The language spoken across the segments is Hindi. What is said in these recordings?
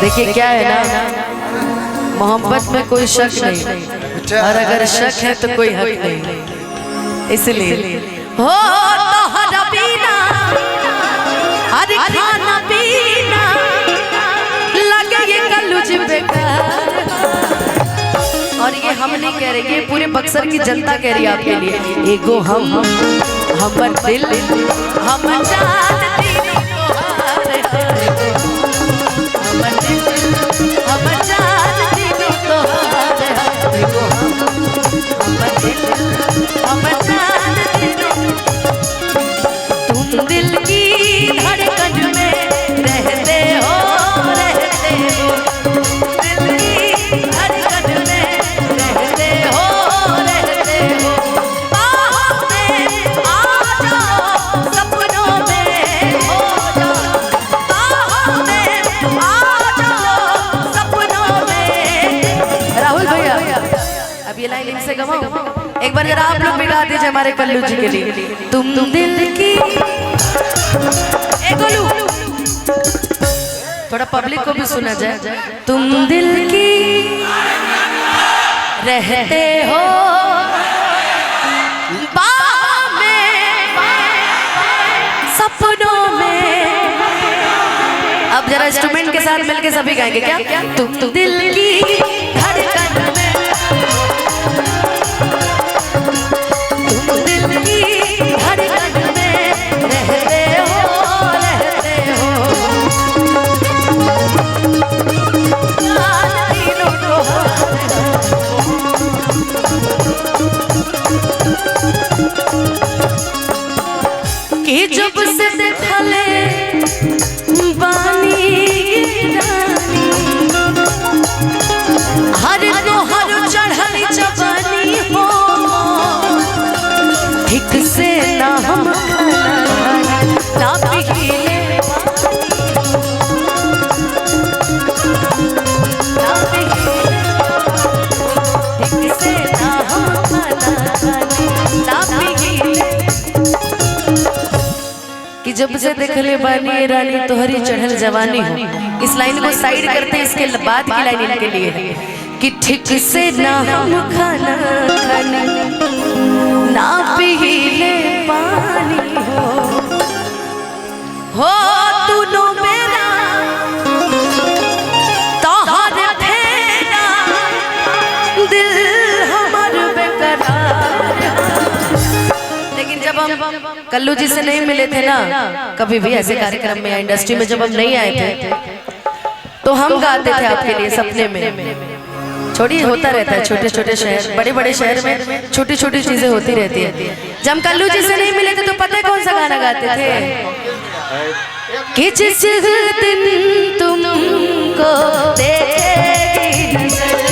देखिए क्या है ना, मोहब्बत में कोई शक नहीं, और अगर शक है तो कोई हक नहीं। इसलिए हो तो हर बीना हर खाना पीना लगे ये कल्लूज बेकार। और ये हम नहीं कह रहे, ये पूरे बक्सर की जनता कह रही है आपके लिए। एगो हम हमर दिल हम जान दीनो तोहार, हमर दिल हम जान दीनो तोहार। एगो हमर दिल हम जान दीनो, तुम दिल की धड़कन में रहते हो, रहते हो, दिल की धड़कन में रहते हो, रहते हो। बाहों में आ जाओ, सपनों में हो जाओ, बाहों में आ जाओ, सपनों में। राहुल भैया अब ये लाइन इनसे गवाओ, एक बार जरा आप लोग भी गा दीजिए हमारे कल्लू जी के लिए। तुम दिल की, थोड़ा पब्लिक को भी सुना जाए। तुम दिल की रहते हो, बाहों में सपनों में। अब जरा इंस्ट्रूमेंट के साथ मिलके सभी गाएंगे क्या? तुम दिल की धड़कन में, तुम दिल की धड़कन में रहते हो, रहते हो। कि जब से देखले बानी हर को हर चढ़ली जवानी हो, ठीक से ना हम ना पिघले, ना पिघले, ठीक से ना हम ना पिघले। कि जब से देखले बानी रानी तोहरी चढ़ल जवानी हो। इस लाइन को साइड करते हैं, इसके बाद की लाइन इनके लिए है कि ठीक से ना हम खाना खाने ना पीले पानी हो तूनो मेरा तोहर फेरा दिल हमर बेकरार। लेकिन जब हम कल्लू जी से नहीं मिले थे ना कभी भी ऐसे कार्यक्रम में या इंडस्ट्री में, जब हम नहीं आए थे तो हम गाते थे आपके लिए सपने में। छोटी होता रहता है, छोटे छोटे शहर, बड़े बड़े शहर में छोटी छोटी चीजें होती रहती है। जब हम कल्लू जी से नहीं मिले थे तो पता है कौन सा गाना गाते थे कि जिस दिन तुमको देखेगी नजर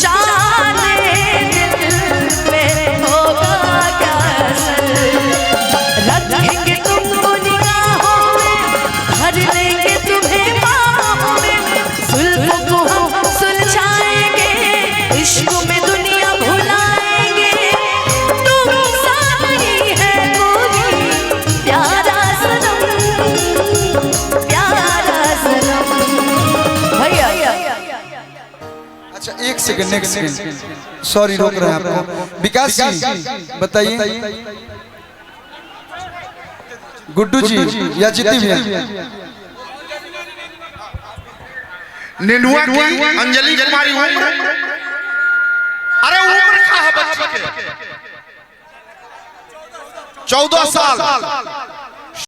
जाने दिल में होगा क्या असर, रखेंगे तुमको निगाहों में, भर लेंगे तुम्हें बाहों में, जुल्फों को हम सुलझाएंगे, इश्क में दुनिया भुलाएंगे, तुम साथ ही है कोई प्यारा सनम, प्यारा सनम। भैया अच्छा एक सेकंड, नेक्स्ट सेकंड, सॉरी रोक रहे हैं आपको। विकास जी बताइए, गुड्डू जी या जीती भैया, नेनुआ की अंजलि कुमारी उम्र, अरे उम्र का है बच्ची के 14 साल।